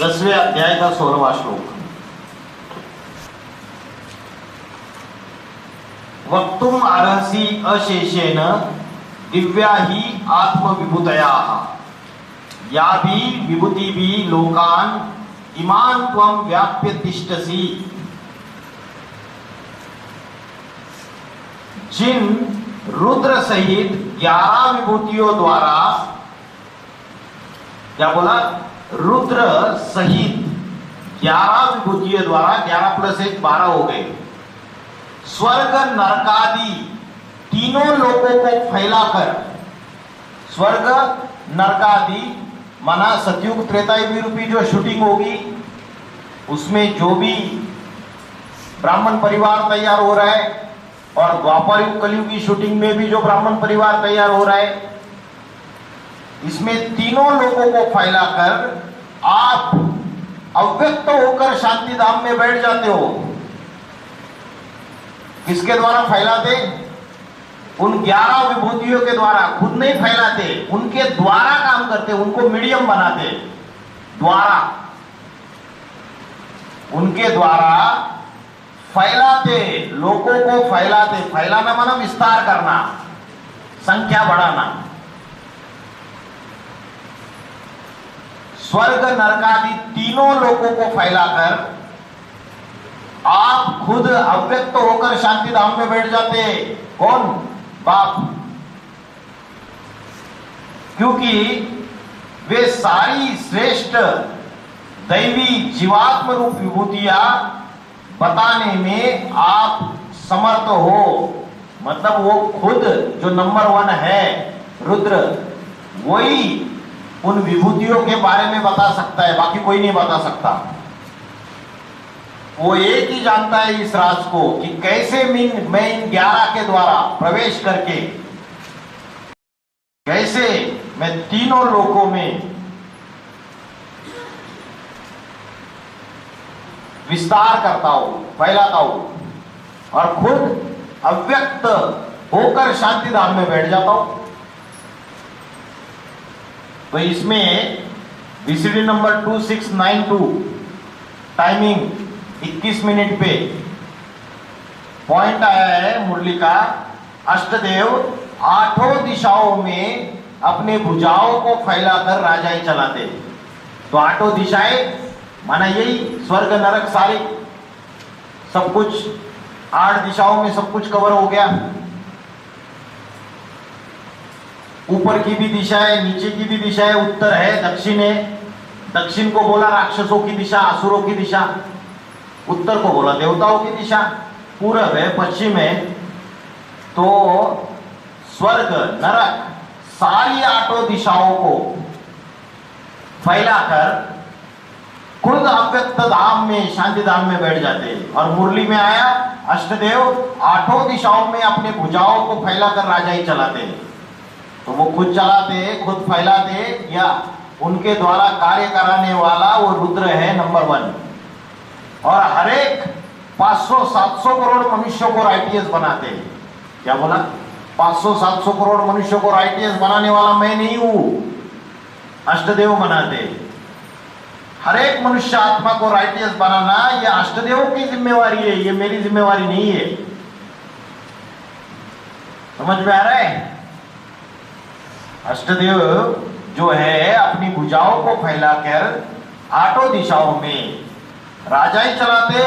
10वें अध्याय का 16वां श्लोक। वक्तुम अर्हसि अशेषेण दिव्या ही आत्मविभूतयाः याभि विभूतिभिः लोकान् इमान् त्वं व्याप्य तिष्ठसि। जिन रुद्र सहित 11 विभूतियों द्वारा, क्या बोला, रुद्र सहित 11 विभूतियों द्वारा, 11 + 1 12 हो गए, स्वर्ग नरकादि तीनों लोगों को फैलाकर, स्वर्ग नरकादि माना सतयुग त्रेतायुग रूपी जो शूटिंग होगी उसमें जो भी ब्राह्मण परिवार तैयार हो रहा है, और द्वापर युग कलयुग की शूटिंग में भी जो ब्राह्मण परिवार तैयार हो रहा है, इसमें तीनों लोगों को फैलाकर आप अव्यक्त होकर शांति धाम में बैठ जाते हो। किसके द्वारा फैलाते? उन 11 विभूतियों के द्वारा। खुद नहीं फैलाते, उनके द्वारा काम करते, उनको मीडियम बनाते, द्वारा, उनके द्वारा फैलाते, लोगों को फैलाते। फैलाना माना विस्तार करना, संख्या बढ़ाना। स्वर्ग नरकादि तीनों लोगों को फैलाकर आप खुद अव्यक्त होकर शांति धाम में बैठ जाते। कौन? बाप। क्योंकि वे सारी श्रेष्ठ दैवी जीवात्म रूप विभूतियां बताने में आप समर्थ हो। मतलब वो खुद जो नंबर 1 है रुद्र, वही उन विभूतियों के बारे में बता सकता है, बाकी कोई नहीं बता सकता। वो एक ही जानता है इस राज को कि कैसे मैं इन 11 के द्वारा प्रवेश करके कैसे मैं तीनों लोकों में विस्तार करता हूं, फैलाता हूं, और खुद अव्यक्त होकर शांति धाम में बैठ जाता हूं। तो इसमें बीसीडी नंबर 2692 टाइमिंग 21 मिनट पे पॉइंट आया है मुरली का, अष्टदेव 8 दिशाओं में अपने भुजाओं को फैलाकर राजाई चलाते। तो 8 दिशाएं माना यही स्वर्ग नरक सारे, सब कुछ 8 दिशाओं में सब कुछ कवर हो गया। ऊपर की भी दिशा है, नीचे की भी दिशा है, उत्तर है, दक्षिण है। दक्षिण को बोला राक्षसों की दिशा, असुरों की दिशा। उत्तर को बोला देवताओं की दिशा। पूरब है, पश्चिम है। तो स्वर्ग नरक सारी 8 दिशाओं को फैलाकर खुद अव्यक्त धाम में, शांति धाम में बैठ जाते। और मुरली में आया अष्टदेव 8 दिशाओं में अपने भुजाओं को फैलाकर राजाई चलाते। तो वो खुद चलाते, खुद फैलाते, या उनके द्वारा कार्य कराने वाला वो रुद्र है नंबर 1। और हर एक 500-700 करोड़ मनुष्यों को राइटियस बनाते। क्या बोला? 500-700 करोड़ मनुष्यों को राइटियस बनाने वाला मैं नहीं हूं, अष्टदेव बनाते। हर एक मनुष्य आत्मा को राइटियस बनाना ये अष्टदेवों की जिम्मेवारी है, ये मेरी जिम्मेवारी नहीं है। समझ में आ रहा है? अष्टदेव जो है अपनी भुजाओं को फैलाकर 8 दिशाओं में राजाई चलाते,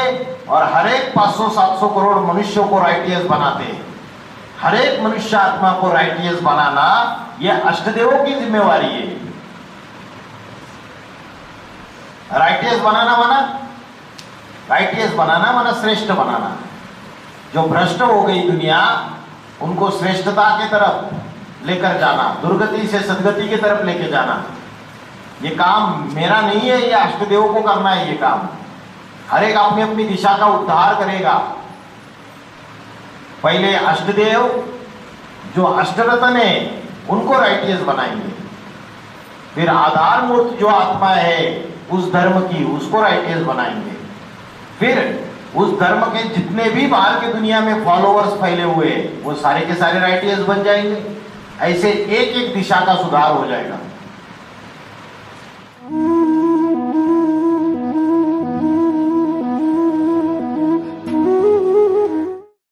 और हर एक 500-700 करोड़ मनुष्यों को राइटियस बनाते। हर एक मनुष्य आत्मा को राइटियस बनाना यह अष्टदेवों की जिम्मेवारी है। राइटियस बनाना माना, राइटियस बनाना माना श्रेष्ठ बनाना। जो भ्रष्ट हो गई दुनिया, उनको श्रेष्ठता की तरफ लेकर जाना, दुर्गति से सदगति की तरफ लेके जाना। ये काम मेरा नहीं है, ये अष्टदेवों को करना है ये काम। हर एक अपनी अपनी दिशा का उद्धार करेगा। पहले अष्टदेव जो अष्टरत्न है उनको राइटियस बनाएंगे, फिर आधार मूर्त जो आत्मा है उस धर्म की, उसको राइटियस बनाएंगे, फिर उस धर्म के जितने भी बाहर की दुनिया में फॉलोअर्स फैले हुए वो सारे के सारे राइटियस बन जाएंगे। ऐसे एक एक दिशा का सुधार हो जाएगा।